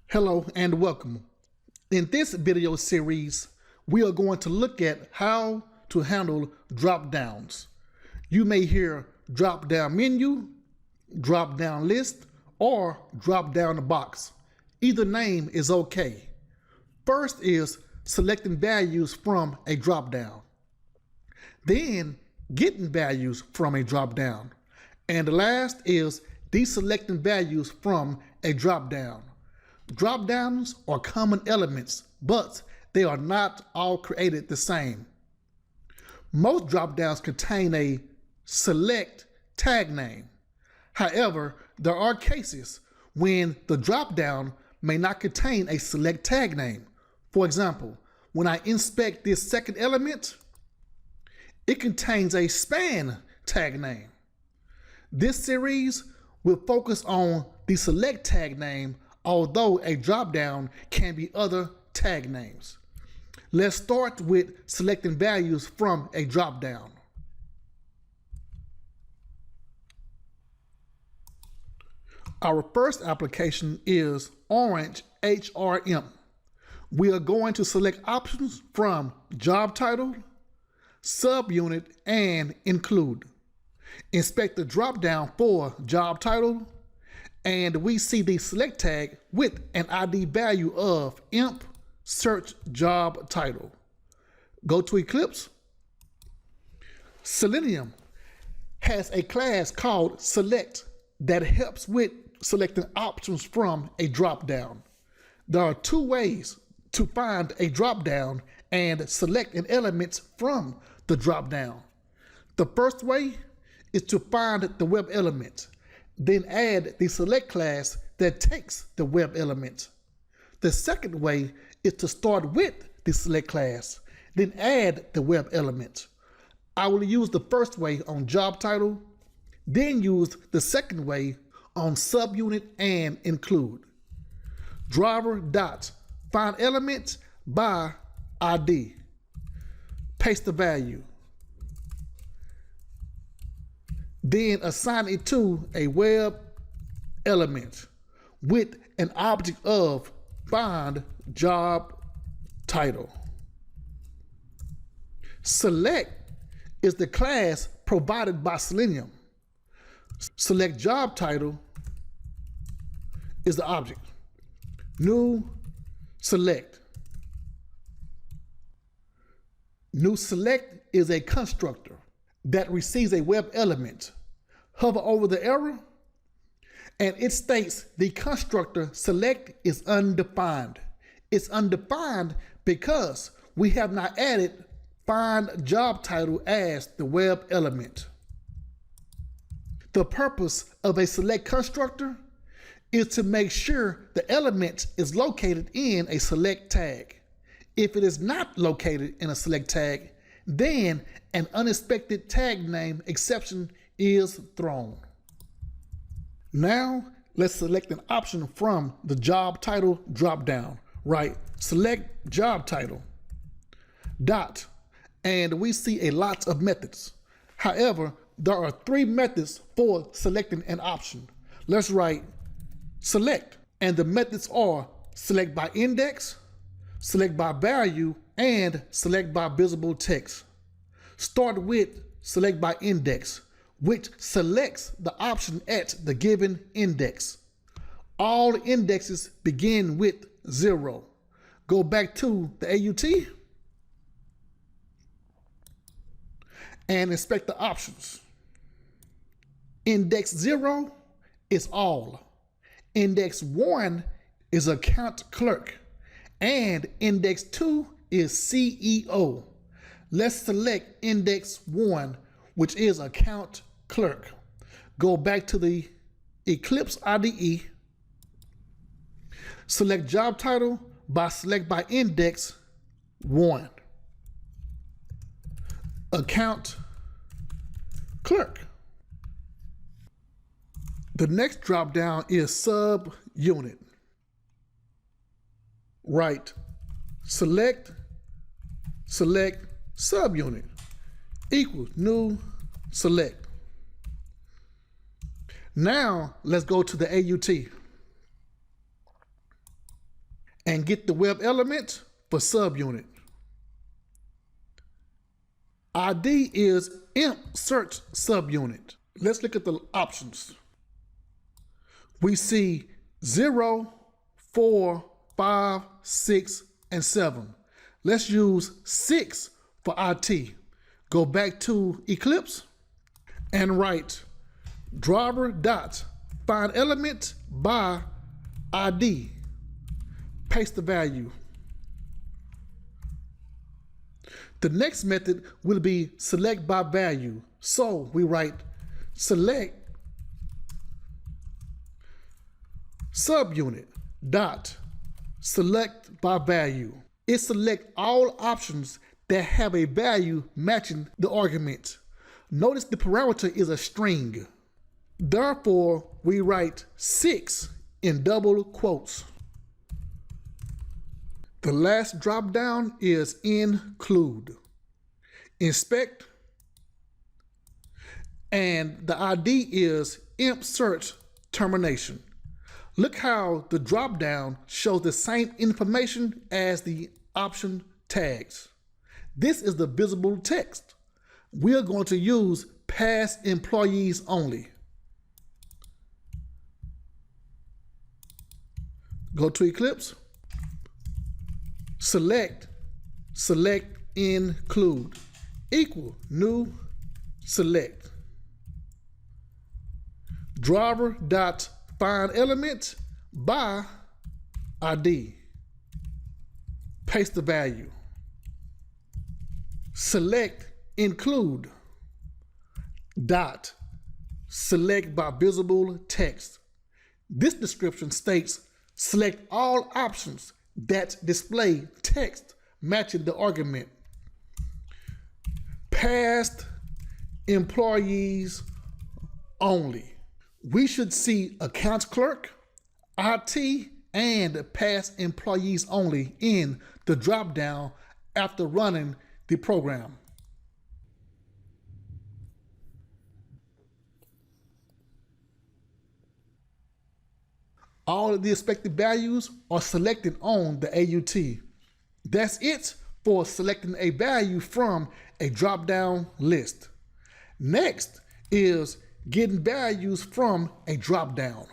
Hello and welcome. In this video series, we are going to look at how to handle drop-downs. You may hear drop-down menu, drop-down list, or drop-down box. Either name is okay. First is selecting values from a drop-down. Then getting values from a drop-down. And last is deselecting values from a drop-down. Drop-downs are common elements, but they are not all created the same. Most drop-downs contain a select tag name. However, there are cases when the drop-down may not contain a select tag name. For example, when I inspect this second element, it contains a span tag name. This series will focus on the select tag name, although a drop-down can be other tag names. Let's start with selecting values from a drop-down. Our first application is Orange HRM. We are going to select options from job title, subunit, and include. Inspect the drop-down for job title, and we see the select tag with an ID value of imp search job title. Go to Eclipse. Selenium has a class called select that helps with selecting options from a drop-down. There are two ways to find a drop-down and select an element from the drop-down. The first way is to find the web element, then add the select class that takes the web element. The second way is to start with the select class, then add the web element. I will use the first way on job title, then use the second way on subunit and include. Driver dot find element by ID. Paste the value. Then assign it to a web element with an object of find job title. Select is the class provided by Selenium. Select job title is the object. New select. New select is a constructor that receives a web element. Hover over the arrow, and it states the constructor select is undefined. It's undefined because we have not added find job title as the web element. The purpose of a select constructor is to make sure the element is located in a select tag. If it is not located in a select tag, then an unexpected tag name exception is thrown. Now let's select an option from the job title drop-down. Right, select job title, dot, and we see a lot of methods. However, there are 3 methods for selecting an option. Let's write select, and the methods are select by index, select by value, and select by visible text. Start with select by index, which selects the option at the given index. All indexes begin with 0. Go back to the AUT and inspect the options. Index 0 is all. Index 1 is account clerk, and index 2 is CEO. Let's select index 1, which is account clerk. Go back to the Eclipse IDE. Select job title by select by index 1. Account clerk. The next drop down is subunit. Right, select subunit equals new select. Now let's go to the AUT. and get the web element for subunit. ID is imp search subunit. Let's look at the options. We see 0, 4, 5, 6, and 7. Let's use 6 for IT. Go back to Eclipse and write driver dot find element by ID. Paste the value. The next method will be select by value. So we write select subunit dot select by value. It selects all options that have a value matching the argument. Notice the parameter is a string. Therefore, we write 6 in double quotes. The last drop down is include. Inspect, and the ID is imp search termination. Look how the drop down shows the same information as the option tags. This is the visible text. We are going to use past employees only. Go to Eclipse, select include, equal new select. Driver dot find element by ID. Paste the value. Select include dot select by visible text. This description states select all options that display text matching the argument. Past employees only. We should see accounts clerk, IT, and past employees only in the drop-down after running the program. All of the expected values are selected on the AUT. That's it for selecting a value from a drop-down list. Next is getting values from a drop-down.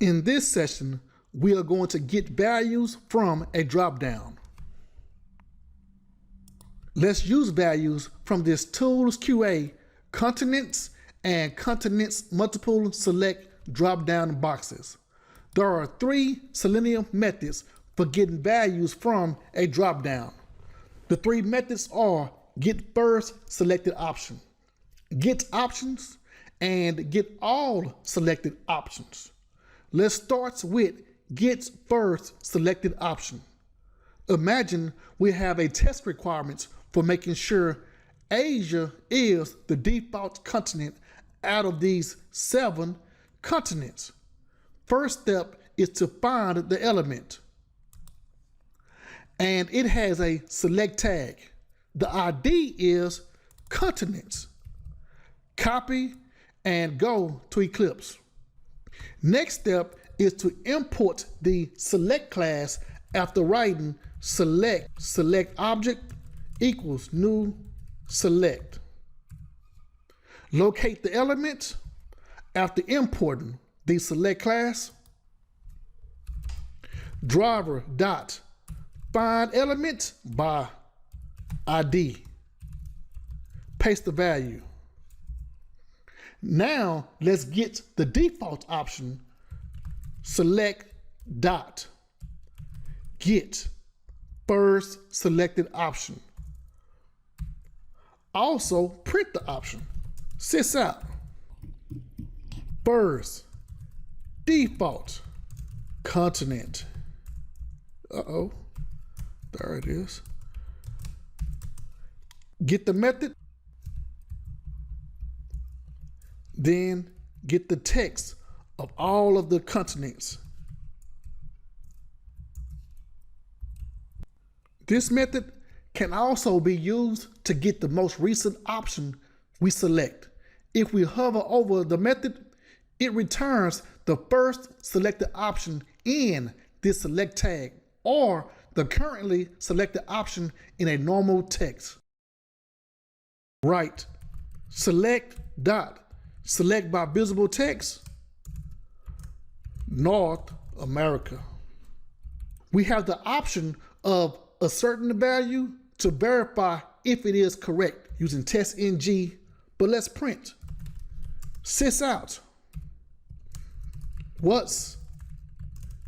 In this session, we are going to get values from a drop-down. Let's use values from this Tools QA continents and continents multiple select drop-down boxes. There are 3 Selenium methods for getting values from a drop-down. The 3 methods are get first selected option, get options, and get all selected options. Let's start with get first selected option. Imagine we have a test requirement for making sure Asia is the default continent out of these 7 continents. First step is to find the element, and it has a select tag. The ID is continents. Copy and go to Eclipse. Next step is to import the select class after writing select object equals new select. Locate the element after importing the select class. Driver dot find element by ID. Paste the value. Now let's get the default option. Select dot get first selected option. Also print the option. Sys out. First default continent. There it is. Get the method, then get the text of all of the continents. This method can also be used to get the most recent option we select. If we hover over the method, it returns the first selected option in this select tag or the currently selected option in a normal text. Write select by visible text, North America. We have the option of asserting the value to verify if it is correct using test-ng, but let's print. Sysout. What's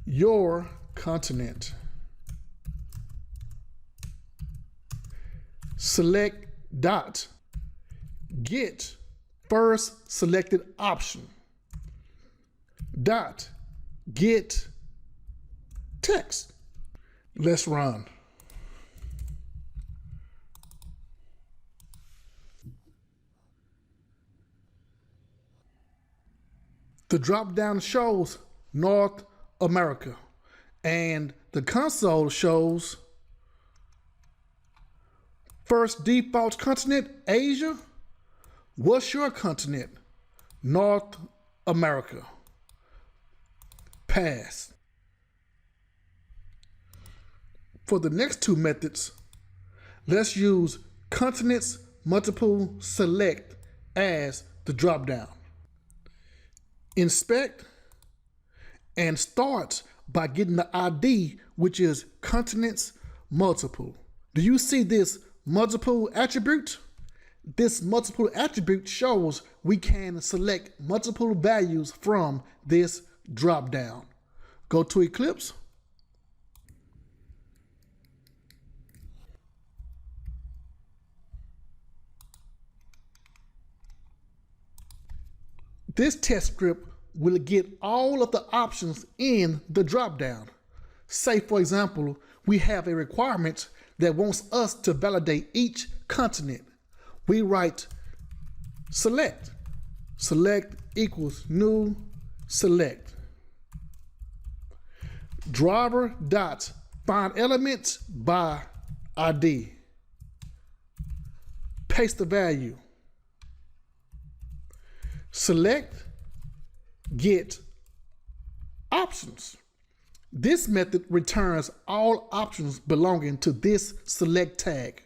your continent? Select dot. Get first selected option. Dot. Get text. Let's run. The drop down shows North America and the console shows first default continent, Asia. What's your continent? North America. Pass. For the next two methods, let's use continents multiple select as the drop down. Inspect and starts by getting the ID, which is continents multiple. Do you see this multiple attribute? This multiple attribute shows we can select multiple values from this drop down. Go to Eclipse. This test script will get all of the options in the dropdown. Say, for example, we have a requirement that wants us to validate each continent. We write select. Select equals new select. Driver dot find elements by ID. Paste the value. Select, get options. This method returns all options belonging to this select tag.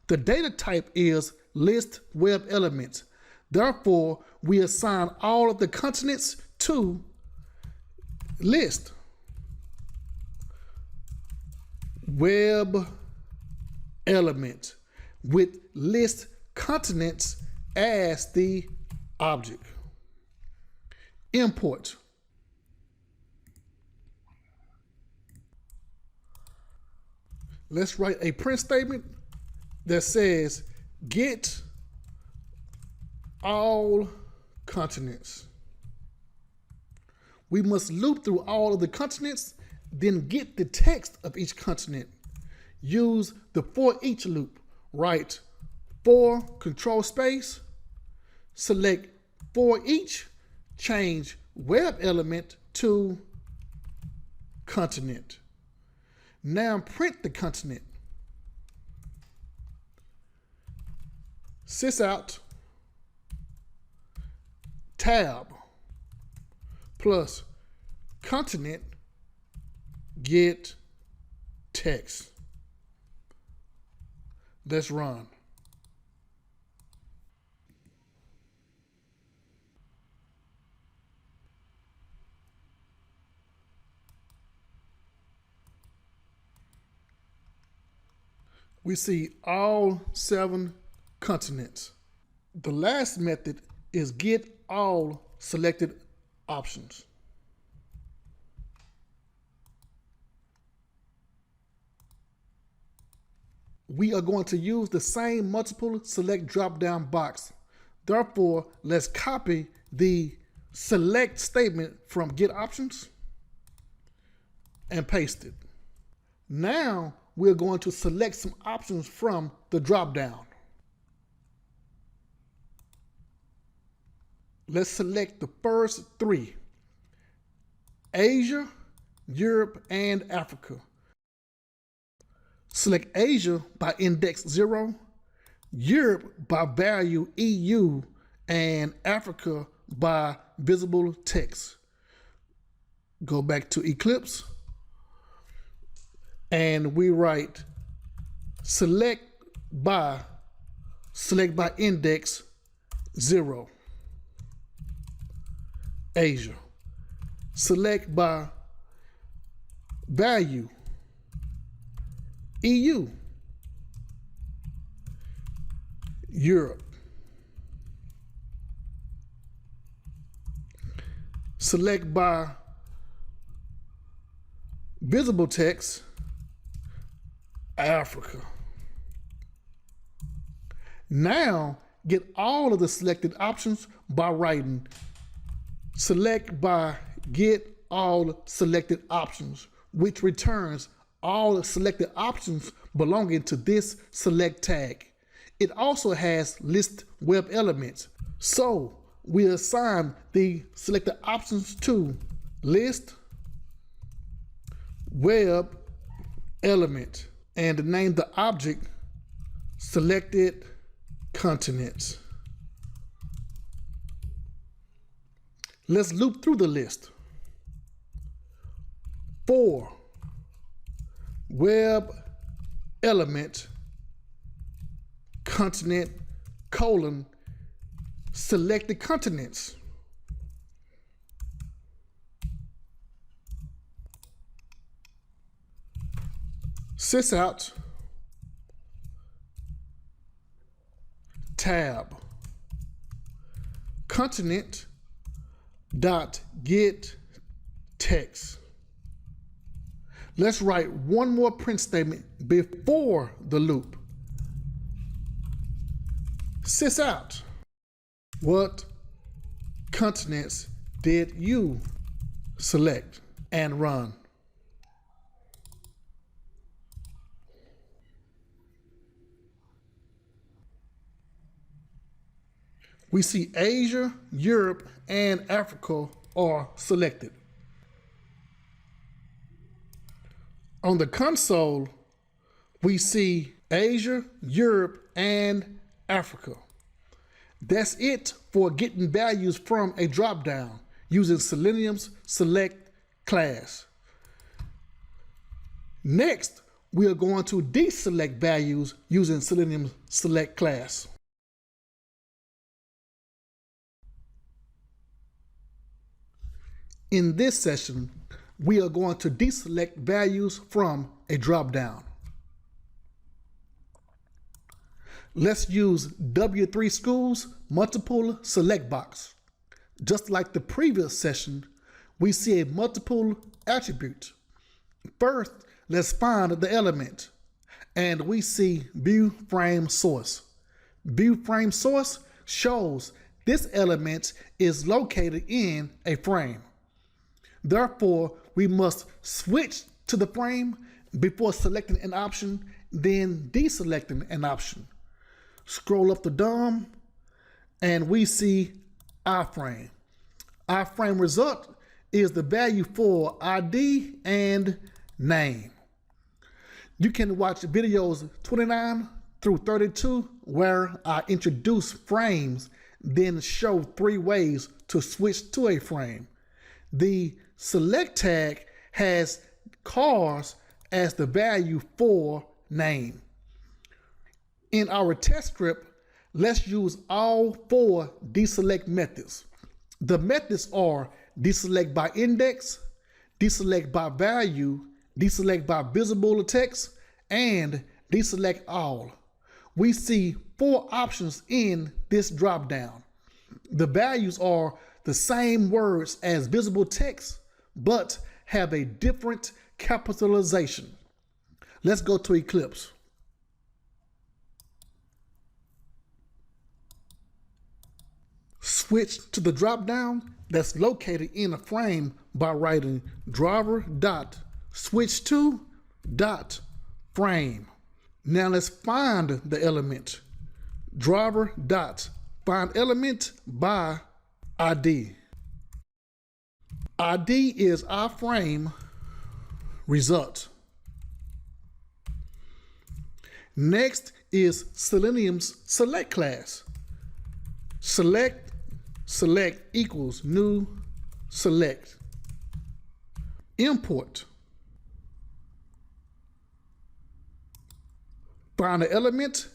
The data type is list web elements. Therefore, we assign all of the continents to list web element with list continents as the object. Import. Let's write a print statement that says get all continents. We must loop through all of the continents, then get the text of each continent. Use the for each loop. Write for control space, select for each, change web element to continent. Now print the continent. Sysout tab plus continent get text. Let's run. We see all 7 continents. The last method is get all selected options. We are going to use the same multiple select drop-down box. Therefore, let's copy the select statement from get options and paste it. Now, we're going to select some options from the drop-down. Let's select the first 3. Asia, Europe, and Africa. Select Asia by index 0, Europe by value EU, and Africa by visible text. go back to Eclipse, and we write select by index 0, Asia. Select by value, EU, Europe. Select by visible text, Africa. Now get all of the selected options by writing select by get all selected options, which returns all the selected options belonging to this select tag. It also has list web elements. So we assign the selected options to list web element and name the object selected continents. Let's loop through the list. For web element continent colon selected continents. Sysout tab continent dot get text. Let's write one more print statement before the loop. Sysout, what continents did you select, and run. We see Asia, Europe, and Africa are selected. On the console, we see Asia, Europe, and Africa. That's it for getting values from a dropdown using Selenium's select class. Next, we are going to deselect values using Selenium's select class. In this session, we are going to deselect values from a dropdown. Let's use W3 School's multiple select box. Just like the previous session, we see a multiple attribute. First, let's find the element, and we see view frame source. View frame source shows this element is located in a frame. Therefore, we must switch to the frame before selecting an option, then deselecting an option. Scroll up the DOM, and we see iframe. Iframe result is the value for ID and name. You can watch videos 29 through 32 where I introduce frames, then show 3 ways to switch to a frame. The select tag has cars as the value for name. In our test script, let's use all 4 deselect methods. The methods are deselect by index, deselect by value, deselect by visible text, and deselect all. We see 4 options in this dropdown. The values are the same words as visible text, but have a different capitalization. Let's go to Eclipse. Switch to the dropdown that's located in a frame by writing driver.switch2.frame. Now let's find the element. Driver.findElement by ID. ID is our frame result. Next is Selenium's select class. Select equals new select. import. Find the element,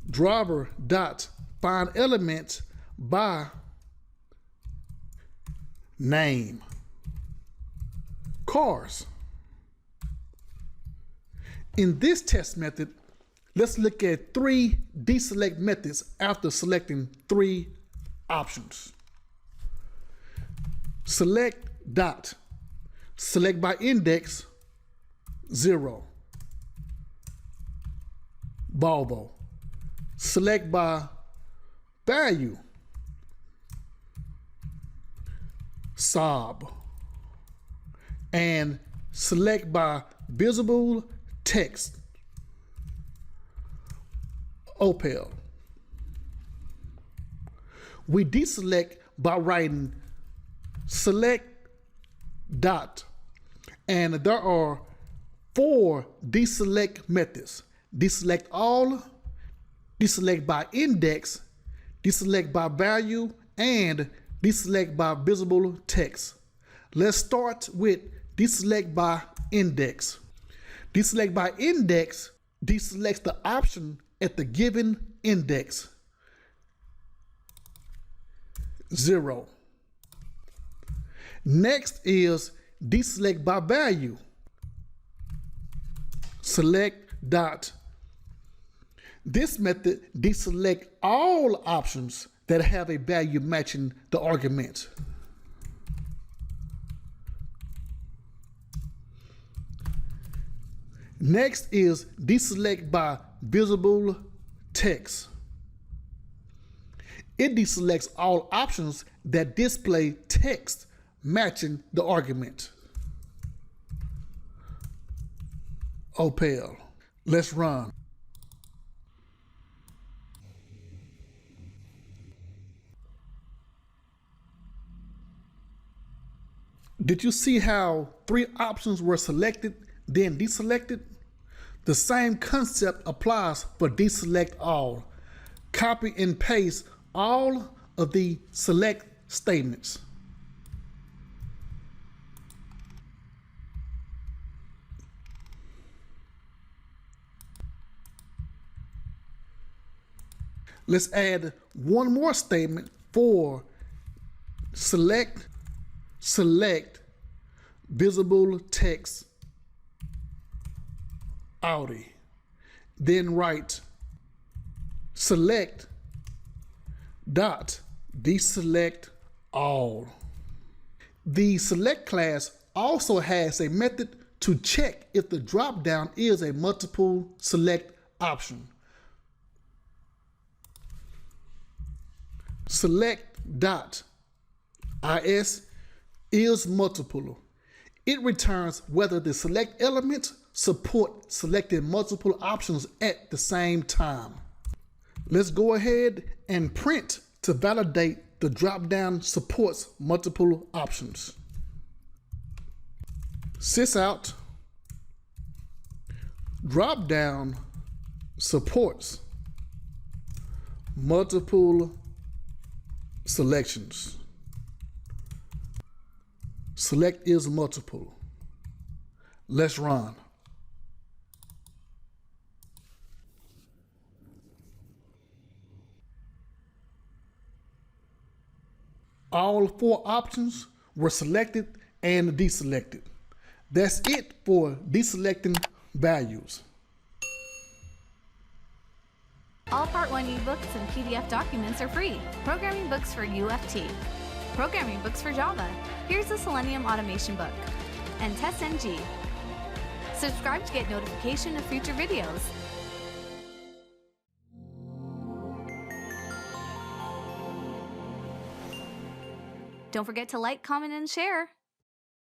driver dot find element by name. Cars. In this test method, let's look at 3 deselect methods after selecting 3 options. Select dot select by index 0. Volvo. Select by value. Saab. And select by visible text. Opel. We deselect by writing select dot, and there are 4 deselect methods: deselect all, deselect by index, deselect by value, and deselect by visible text. Let's start with deselect by index. Deselect by index deselects the option at the given index 0. Next is deselect by value. Select dot. This method deselect all options that have a value matching the argument. Next is deselect by visible text. It deselects all options that display text matching the argument. Opel. Let's run. Did you see how 3 options were selected, then deselected? The same concept applies for deselect all. Copy and paste all of the select statements. Let's add one more statement for select visible text Audi. Then write select dot deselect all. The select class also has a method to check if the drop-down is a multiple select option. Select dot is is multiple. It returns whether the select elements support selecting multiple options at the same time. Let's go ahead and print to validate the drop-down supports multiple options. Sysout drop-down supports multiple selections. Select is multiple. Let's run. All 4 options were selected and deselected. That's it for deselecting values. All Part 1 ebooks and PDF documents are free. Programming books for UFT. Programming books for Java. Here's the Selenium automation book. And TestNG. Subscribe to get notification of future videos. Don't forget to like, comment, and share.